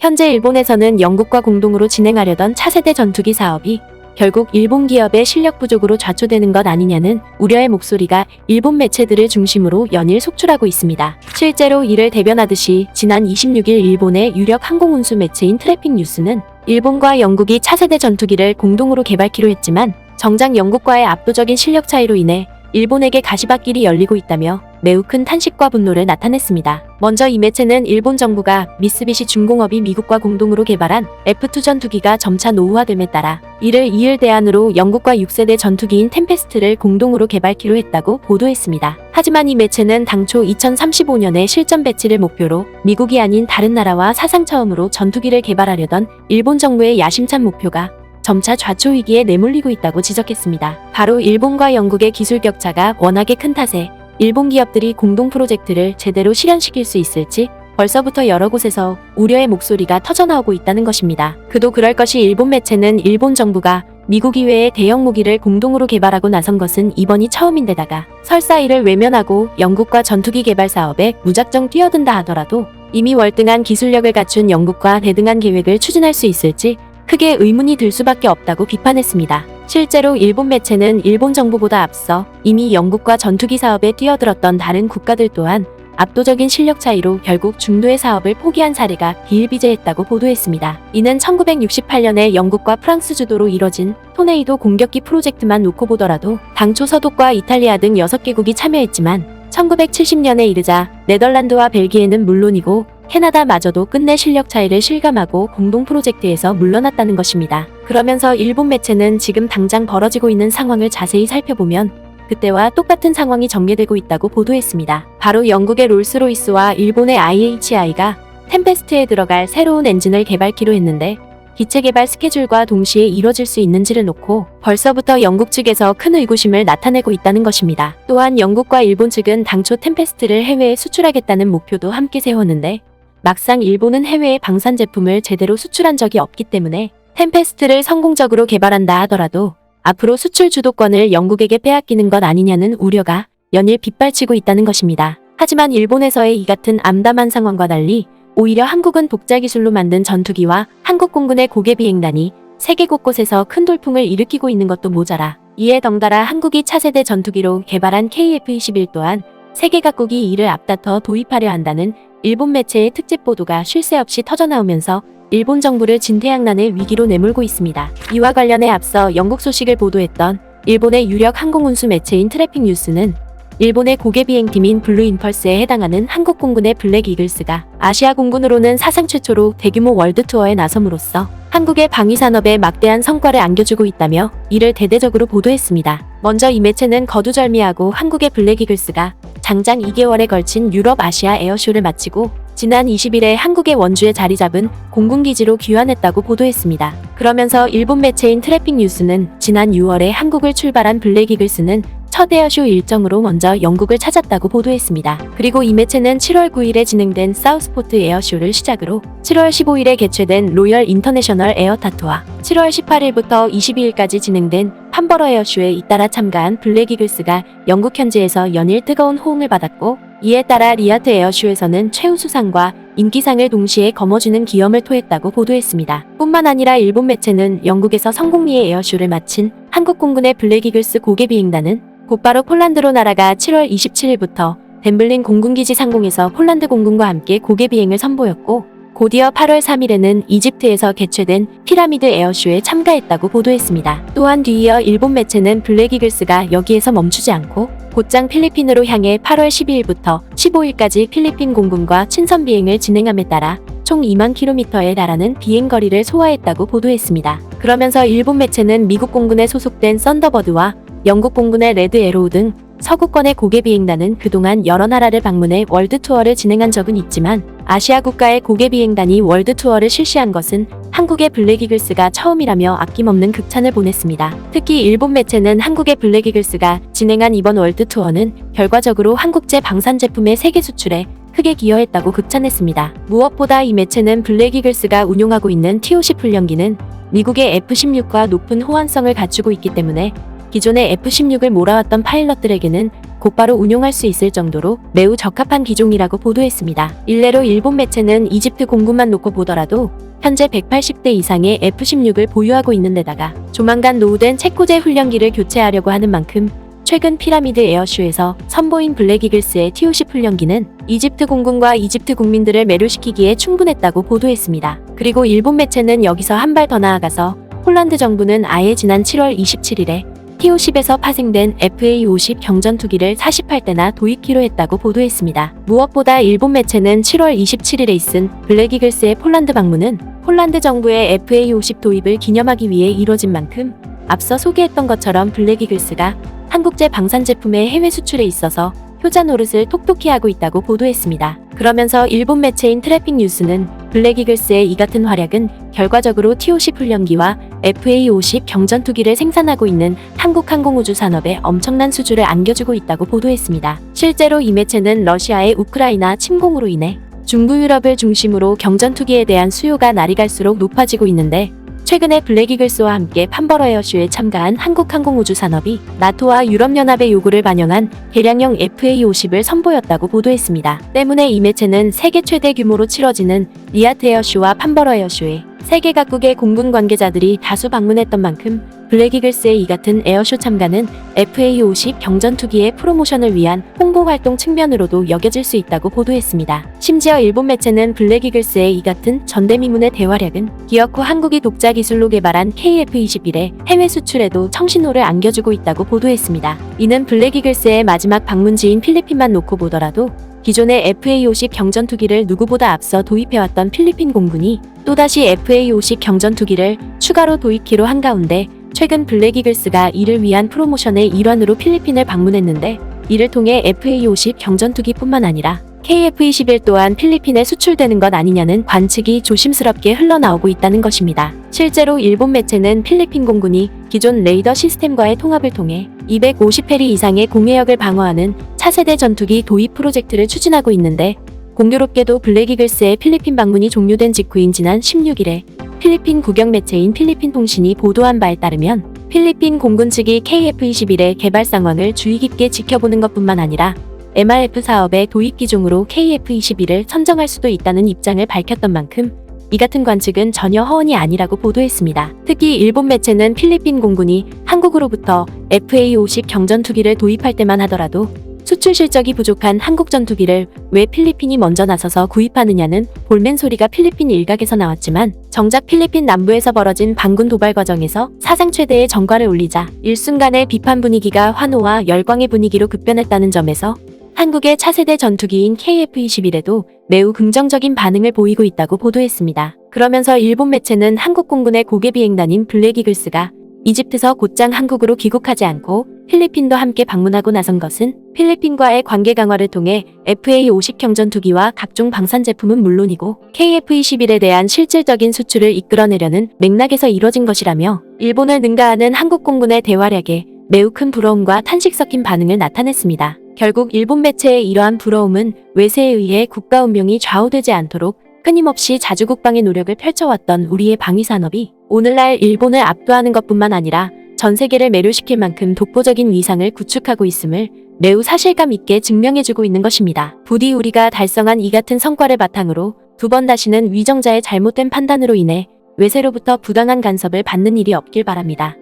현재 일본에서는 영국과 공동으로 진행하려던 차세대 전투기 사업이 결국 일본 기업의 실력 부족으로 좌초되는 것 아니냐는 우려의 목소리가 일본 매체들을 중심으로 연일 속출하고 있습니다. 실제로 이를 대변하듯이 지난 26일 일본의 유력 항공운수 매체인 트래픽 뉴스는 일본과 영국이 차세대 전투기를 공동으로 개발키로 했지만 정작 영국과의 압도적인 실력 차이로 인해 일본에게 가시밭길이 열리고 있다며 매우 큰 탄식과 분노를 나타냈습니다. 먼저 이 매체는 일본 정부가 미쓰비시 중공업이 미국과 공동으로 개발한 F2 전투기가 점차 노후화됨에 따라 이를 이을 대안으로 영국과 6세대 전투기인 템페스트를 공동으로 개발키로 했다고 보도했습니다. 하지만 이 매체는 당초 2035년에 실전 배치를 목표로 미국이 아닌 다른 나라와 사상 처음으로 전투기를 개발하려던 일본 정부의 야심찬 목표가 점차 좌초 위기에 내몰리고 있다고 지적했습니다. 바로 일본과 영국의 기술 격차가 워낙에 큰 탓에 일본 기업들이 공동 프로젝트를 제대로 실현시킬 수 있을지 벌써부터 여러 곳에서 우려의 목소리가 터져나오고 있다는 것입니다. 그도 그럴 것이 일본 매체는 일본 정부가 미국 이외의 대형 무기를 공동으로 개발하고 나선 것은 이번이 처음인데다가 설사 이를 외면하고 영국과 전투기 개발 사업에 무작정 뛰어든다 하더라도 이미 월등한 기술력을 갖춘 영국과 대등한 계획을 추진할 수 있을지 크게 의문이 들 수밖에 없다고 비판했습니다. 실제로 일본 매체는 일본 정부보다 앞서 이미 영국과 전투기 사업에 뛰어들었던 다른 국가들 또한 압도적인 실력 차이로 결국 중도의 사업을 포기한 사례가 비일비재했다고 보도했습니다. 이는 1968년에 영국과 프랑스 주도로 이뤄진 토네이도 공격기 프로젝트만 놓고 보더라도 당초 서독과 이탈리아 등 6개국이 참여했지만 1970년에 이르자 네덜란드와 벨기에는 물론이고 캐나다마저도 끝내 실력 차이를 실감하고 공동 프로젝트에서 물러났다는 것입니다. 그러면서 일본 매체는 지금 당장 벌어지고 있는 상황을 자세히 살펴보면 그때와 똑같은 상황이 전개되고 있다고 보도했습니다. 바로 영국의 롤스로이스와 일본의 IHI가 템페스트에 들어갈 새로운 엔진을 개발키로 했는데 기체 개발 스케줄과 동시에 이뤄질 수 있는지를 놓고 벌써부터 영국 측에서 큰 의구심을 나타내고 있다는 것입니다. 또한 영국과 일본 측은 당초 템페스트를 해외에 수출하겠다는 목표도 함께 세웠는데 막상 일본은 해외에 방산 제품을 제대로 수출한 적이 없기 때문에 템페스트를 성공적으로 개발한다 하더라도 앞으로 수출 주도권을 영국에게 빼앗기는 것 아니냐는 우려가 연일 빗발치고 있다는 것입니다. 하지만 일본에서의 이 같은 암담한 상황과 달리 오히려 한국은 독자 기술로 만든 전투기와 한국 공군의 고개 비행단이 세계 곳곳에서 큰 돌풍을 일으키고 있는 것도 모자라 이에 덩달아 한국이 차세대 전투기로 개발한 KF-21 또한 세계 각국이 이를 앞다퉈 도입하려 한다는 일본 매체의 특집 보도가 쉴 새 없이 터져나오면서 일본 정부를 진퇴양난의 위기로 내몰고 있습니다. 이와 관련해 앞서 영국 소식을 보도했던 일본의 유력 항공운수 매체인 트래픽 뉴스는 일본의 고개 비행팀인 블루 임펄스에 해당하는 한국 공군의 블랙 이글스가 아시아 공군으로는 사상 최초로 대규모 월드 투어에 나섬으로써 한국의 방위 산업에 막대한 성과를 안겨주고 있다며 이를 대대적으로 보도했습니다. 먼저 이 매체는 거두절미하고 한국의 블랙 이글스가 장장 2개월에 걸친 유럽 아시아 에어쇼를 마치고 지난 20일에 한국의 원주에 자리 잡은 공군기지로 귀환했다고 보도했습니다. 그러면서 일본 매체인 트래픽 뉴스는 지난 6월에 한국을 출발한 블랙 이글스는 첫 에어쇼 일정으로 먼저 영국을 찾았다고 보도했습니다. 그리고 이 매체는 7월 9일에 진행된 사우스포트 에어쇼를 시작으로 7월 15일에 개최된 로열 인터내셔널 에어타토와 7월 18일부터 22일까지 진행된 판버러 에어쇼에 잇따라 참가한 블랙 이글스가 영국 현지에서 연일 뜨거운 호응을 받았고 이에 따라 리아트 에어쇼에서는 최우수상과 인기상을 동시에 거머쥐는 기염을 토했다고 보도했습니다. 뿐만 아니라 일본 매체는 영국에서 성공리에 에어쇼를 마친 한국 공군의 블랙 이글스 고개 비행단은 곧바로 폴란드로 날아가 7월 27일부터 덴블린 공군기지 상공에서 폴란드 공군과 함께 고개 비행을 선보였고 곧이어 8월 3일에는 이집트에서 개최된 피라미드 에어쇼에 참가했다고 보도했습니다. 또한 뒤이어 일본 매체는 블랙 이글스가 여기에서 멈추지 않고 곧장 필리핀으로 향해 8월 12일부터 15일까지 필리핀 공군과 친선 비행을 진행함에 따라 총 2만 킬로미터에 달하는 비행 거리를 소화했다고 보도했습니다. 그러면서 일본 매체는 미국 공군에 소속된 썬더버드와 영국 공군의 레드 에로우 등 서구권의 고개 비행단은 그동안 여러 나라를 방문해 월드 투어를 진행한 적은 있지만 아시아 국가의 고개 비행단이 월드 투어를 실시한 것은 한국의 블랙 이글스가 처음이라며 아낌없는 극찬을 보냈습니다. 특히 일본 매체는 한국의 블랙 이글스가 진행한 이번 월드 투어는 결과적으로 한국제 방산 제품의 세계 수출에 크게 기여했다고 극찬했습니다. 무엇보다 이 매체는 블랙 이글스가 운용하고 있는 TOC 훈련기는 미국의 F-16과 높은 호환성을 갖추고 있기 때문에 기존의 F-16을 몰아왔던 파일럿들에게는 곧바로 운용할 수 있을 정도로 매우 적합한 기종이라고 보도했습니다. 일례로 일본 매체는 이집트 공군만 놓고 보더라도 현재 180대 이상의 F-16을 보유하고 있는 데다가 조만간 노후된 체코제 훈련기를 교체하려고 하는 만큼 최근 피라미드 에어쇼에서 선보인 블랙이글스의 TOC 훈련기는 이집트 공군과 이집트 국민들을 매료시키기에 충분했다고 보도했습니다. 그리고 일본 매체는 여기서 한 발 더 나아가서 폴란드 정부는 아예 지난 7월 27일에 TO-10에서 파생된 FA-50 경전투기를 48대나 도입키로 했다고 보도했습니다. 무엇보다 일본 매체는 7월 27일에 있은 블랙이글스의 폴란드 방문은 폴란드 정부의 FA-50 도입을 기념하기 위해 이뤄진 만큼 앞서 소개했던 것처럼 블랙이글스가 한국제 방산 제품의 해외 수출에 있어서 효자 노릇을 톡톡히 하고 있다고 보도했습니다. 그러면서 일본 매체인 트래픽 뉴스는 블랙이글스의 이 같은 활약은 결과적으로 TOC 훈련기와 FA-50 경전투기를 생산하고 있는 한국 항공우주 산업에 엄청난 수주를 안겨주고 있다고 보도했습니다. 실제로 이 매체는 러시아의 우크라이나 침공으로 인해 중부 유럽을 중심으로 경전투기에 대한 수요가 날이 갈수록 높아지고 있는데 최근에 블랙이글스와 함께 판버러 에어쇼에 참가한 한국 항공우주 산업이 나토와 유럽연합의 요구를 반영한 대량형 FA-50을 선보였다고 보도했습니다. 때문에 이 매체는 세계 최대 규모로 치러지는 리아트 에어쇼와 판버러 에어쇼에 세계 각국의 공군 관계자들이 다수 방문했던 만큼 블랙이글스의 이 같은 에어쇼 참가는 FA-50 경전투기의 프로모션을 위한 홍보 활동 측면으로도 여겨질 수 있다고 보도했습니다. 심지어 일본 매체는 블랙이글스의 이 같은 전대미문의 대활약은 기어코 한국이 독자 기술로 개발한 KF-21의 해외 수출에도 청신호를 안겨주고 있다고 보도했습니다. 이는 블랙이글스의 마지막 방문지인 필리핀만 놓고 보더라도 기존의 FA-50 경전투기를 누구보다 앞서 도입해왔던 필리핀 공군이 또다시 FA-50 경전투기를 추가로 도입키로 한 가운데 최근 블랙이글스가 이를 위한 프로모션의 일환으로 필리핀을 방문했는데 이를 통해 FA-50 경전투기뿐만 아니라 KF-21 또한 필리핀에 수출되는 것 아니냐는 관측이 조심스럽게 흘러나오고 있다는 것입니다. 실제로 일본 매체는 필리핀 공군이 기존 레이더 시스템과의 통합을 통해 250해리 이상의 공해역을 방어하는 차세대 전투기 도입 프로젝트를 추진하고 있는데 공교롭게도 블랙이글스의 필리핀 방문이 종료된 직후인 지난 16일에 필리핀 국영 매체인 필리핀 통신이 보도한 바에 따르면 필리핀 공군 측이 KF-21의 개발 상황을 주의 깊게 지켜보는 것뿐만 아니라 MRF 사업의 도입 기종으로 KF-21을 선정할 수도 있다는 입장을 밝혔던 만큼 이 같은 관측은 전혀 허언이 아니라고 보도했습니다. 특히 일본 매체는 필리핀 공군이 한국으로부터 FA-50 경전투기를 도입할 때만 하더라도 수출 실적이 부족한 한국 전투기를 왜 필리핀이 먼저 나서서 구입하느냐는 볼멘 소리가 필리핀 일각에서 나왔지만 정작 필리핀 남부에서 벌어진 반군 도발 과정에서 사상 최대의 전과를 올리자 일순간에 비판 분위기가 환호와 열광의 분위기로 급변했다는 점에서 한국의 차세대 전투기인 KF-21에도 매우 긍정적인 반응을 보이고 있다고 보도했습니다. 그러면서 일본 매체는 한국 공군의 고개 비행단인 블랙이글스가 이집트서 곧장 한국으로 귀국하지 않고 필리핀도 함께 방문하고 나선 것은 필리핀과의 관계 강화를 통해 FA-50 경전투기와 각종 방산 제품은 물론이고 KF-21에 대한 실질적인 수출을 이끌어내려는 맥락에서 이뤄진 것이라며 일본을 능가하는 한국 공군의 대활약에 매우 큰 부러움과 탄식 섞인 반응을 나타냈습니다. 결국 일본 매체의 이러한 부러움은 외세에 의해 국가 운명이 좌우되지 않도록 끊임없이 자주국방의 노력을 펼쳐왔던 우리의 방위산업이 오늘날 일본을 압도하는 것뿐만 아니라 전 세계를 매료시킬 만큼 독보적인 위상을 구축하고 있음을 매우 사실감 있게 증명해주고 있는 것입니다. 부디 우리가 달성한 이 같은 성과를 바탕으로 두 번 다시는 위정자의 잘못된 판단으로 인해 외세로부터 부당한 간섭을 받는 일이 없길 바랍니다.